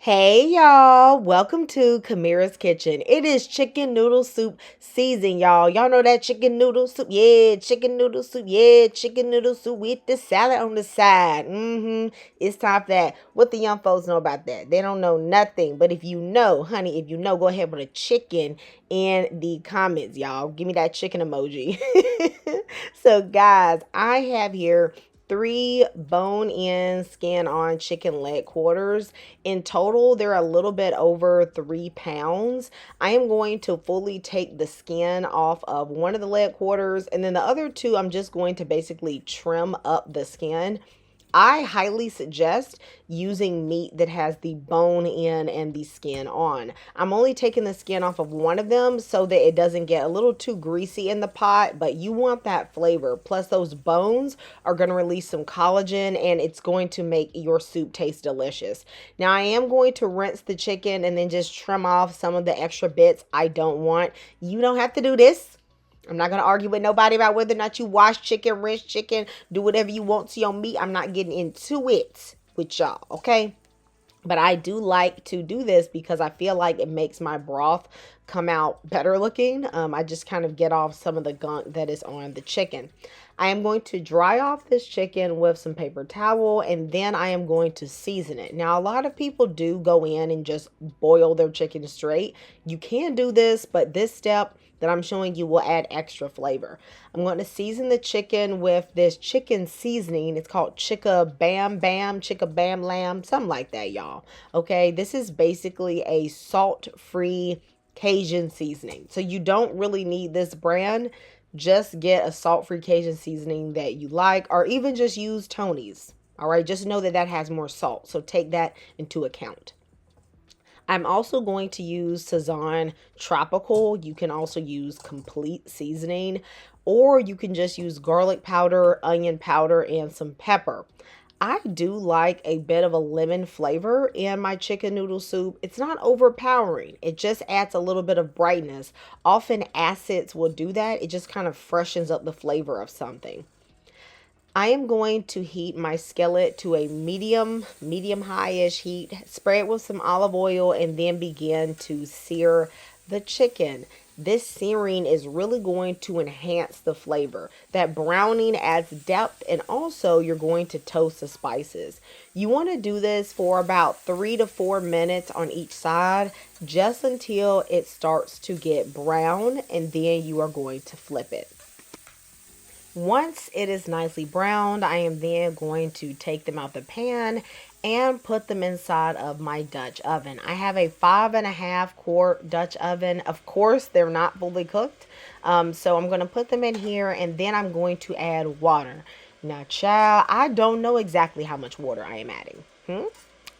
Hey y'all, welcome to Kamira's Kitchen. It is chicken noodle soup season, y'all. Y'all know that chicken noodle soup? Yeah, chicken noodle soup. Yeah, chicken noodle soup with the salad on the side. It's time for that. What the young folks know about that? They don't know nothing. But if you know, honey, if you know, go ahead with a chicken in the comments, y'all. Give me that chicken emoji. So, guys, I have here 3 bone-in, skin-on chicken leg quarters. In total, they're a little bit over 3 pounds. I am going to fully take the skin off of one of the leg quarters, and then the other two, I'm just going to basically trim up the skin. I highly suggest using meat that has the bone in and the skin on. I'm only taking the skin off of one of them so that it doesn't get a little too greasy in the pot, but you want that flavor. Plus, those bones are going to release some collagen and it's going to make your soup taste delicious. Now, I am going to rinse the chicken and then just trim off some of the extra bits I don't want. You don't have to do this. I'm not going to argue with nobody about whether or not you wash chicken, rinse chicken, do whatever you want to your meat. I'm not getting into it with y'all, okay? But I do like to do this because I feel like it makes my broth come out better looking. I just kind of get off some of the gunk that is on the chicken. I am going to dry off this chicken with some paper towel and then I am going to season it. Now, a lot of people do go in and just boil their chicken straight. You can do this, but this step that I'm showing you will add extra flavor. I'm going to season the chicken with this chicken seasoning. It's called Chicka Bam Bam, Chicka Bam Lamb, something like that, y'all. Okay, this is basically a salt-free Cajun seasoning. So you don't really need this brand. Just get a salt-free Cajun seasoning that you like, or even just use Tony's. All right, just know that that has more salt. So take that into account. I'm also going to use Sazon Tropical. You can also use complete seasoning, or you can just use garlic powder, onion powder, and some pepper. I do like a bit of a lemon flavor in my chicken noodle soup. It's not overpowering. It just adds a little bit of brightness. Often acids will do that. It just kind of freshens up the flavor of something. I am going to heat my skillet to a medium high-ish heat, spray it with some olive oil, and then begin to sear the chicken. This searing is really going to enhance the flavor. That browning adds depth, and also you're going to toast the spices. You want to do this for about 3 to 4 minutes on each side, just until it starts to get brown, and then you are going to flip it. Once it is nicely browned, I am then going to take them out the pan and put them inside of my Dutch oven. I have a 5.5 quart Dutch oven. Of course, they're not fully cooked. So I'm going to put them in here and then I'm going to add water. Now, child, I don't know exactly how much water I am adding.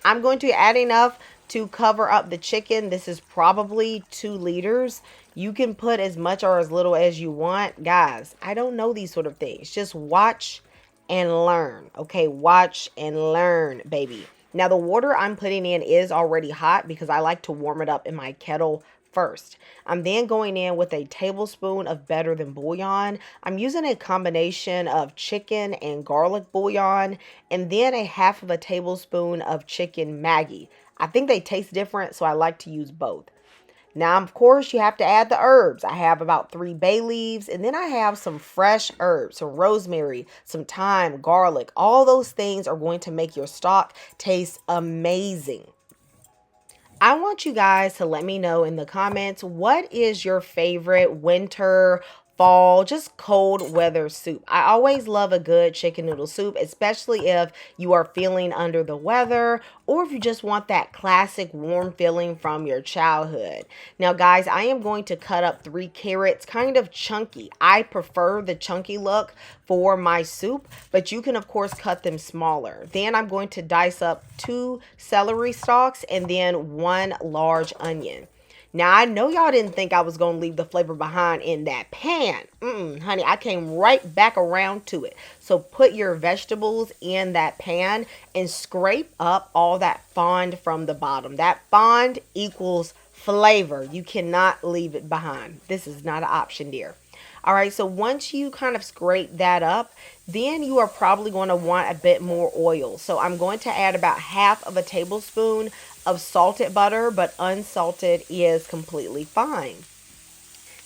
I'm going to add enough to cover up the chicken. This is probably 2 liters. You can put as much or as little as you want. Guys, I don't know these sort of things. Just watch and learn. Okay, watch and learn, baby. Now, the water I'm putting in is already hot because I like to warm it up in my kettle first. I'm then going in with a tablespoon of better than bouillon. I'm using a combination of chicken and garlic bouillon, and then a half of a tablespoon of chicken Maggi. I think they taste different, so I like to use both. Now, of course, you have to add the herbs. I have about 3 bay leaves, and then I have some fresh herbs, some rosemary, some thyme, garlic. All those things are going to make your stock taste amazing. I want you guys to let me know in the comments, what is your favorite winter, fall, just cold weather soup? I always love a good chicken noodle soup, especially if you are feeling under the weather or if you just want that classic warm feeling from your childhood. Now, guys, I am going to cut up 3 carrots, kind of chunky. I prefer the chunky look for my soup, but you can, of course, cut them smaller. Then I'm going to dice up 2 celery stalks and then 1 large onion. Now, I know y'all didn't think I was going to leave the flavor behind in that pan. Honey, I came right back around to it. So put your vegetables in that pan and scrape up all that fond from the bottom. That fond equals flavor. You cannot leave it behind. This is not an option, dear. All right, so once you kind of scrape that up, then you are probably going to want a bit more oil. So I'm going to add about half of a tablespoon of salted butter, but unsalted is completely fine.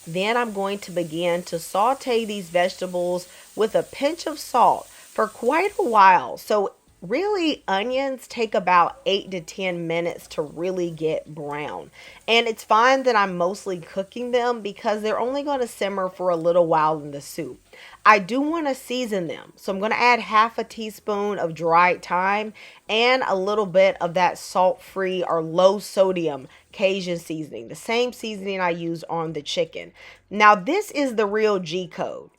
Then I'm going to begin to saute these vegetables with a pinch of salt for quite a while. So really, onions take about 8 to 10 minutes to really get brown. And it's fine that I'm mostly cooking them because they're only going to simmer for a little while in the soup. I do want to season them. So I'm going to add half a teaspoon of dried thyme and a little bit of that salt-free or low sodium Cajun seasoning, the same seasoning I use on the chicken. Now, this is the real G code.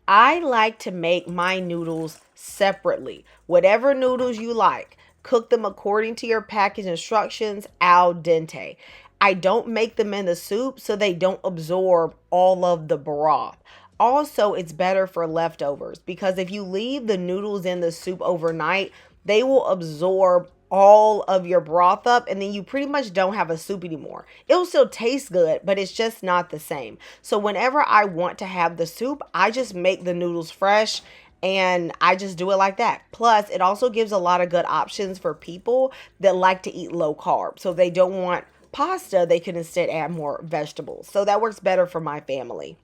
I like to make my noodles separately. Whatever noodles you like, cook them according to your package instructions al dente. I don't make them in the soup so they don't absorb all of the broth. Also, it's better for leftovers because if you leave the noodles in the soup overnight, they will absorb all of your broth up and then you pretty much don't have a soup anymore. It'll still taste good, but it's just not the same. So whenever I want to have the soup, I just make the noodles fresh and I just do it like that. Plus, it also gives a lot of good options for people that like to eat low carb. So if they don't want pasta, they can instead add more vegetables. So that works better for my family.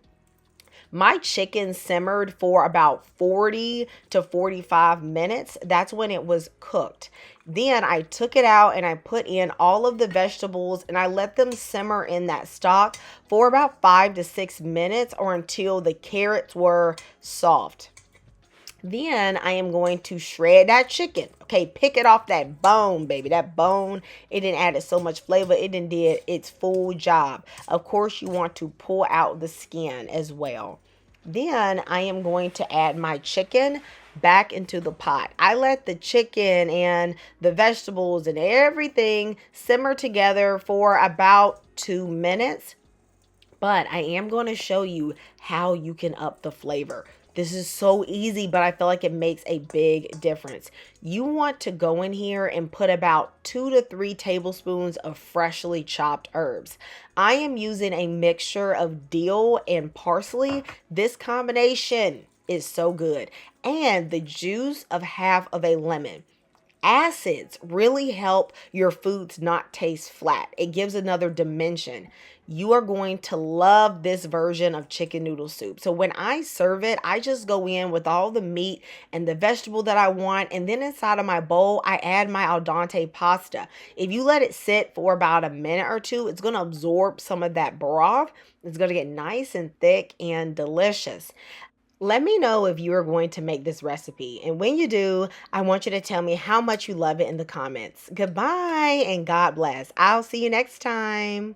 My chicken simmered for about 40 to 45 minutes. That's when it was cooked. Then I took it out and I put in all of the vegetables and I let them simmer in that stock for about 5 to 6 minutes or until the carrots were soft. Then I am going to shred that chicken. Okay, pick it off that bone, baby. That bone, it didn't add so much flavor. It didn't did its full job. Of course, you want to pull out the skin as well. Then I am going to add my chicken back into the pot. I let the chicken and the vegetables and everything simmer together for about 2 minutes. But I am going to show you how you can up the flavor. This is so easy, but I feel like it makes a big difference. You want to go in here and put about 2 to 3 tablespoons of freshly chopped herbs. I am using a mixture of dill and parsley. This combination is so good. And the juice of half of a lemon. Acids really help your foods not taste flat. It gives another dimension. You are going to love this version of chicken noodle soup. So when I serve it, I just go in with all the meat and the vegetable that I want. And then inside of my bowl, I add my al dente pasta. If you let it sit for about a minute or two, it's going to absorb some of that broth. It's going to get nice and thick and delicious. Let me know if you are going to make this recipe. And when you do, I want you to tell me how much you love it in the comments. Goodbye and God bless. I'll see you next time.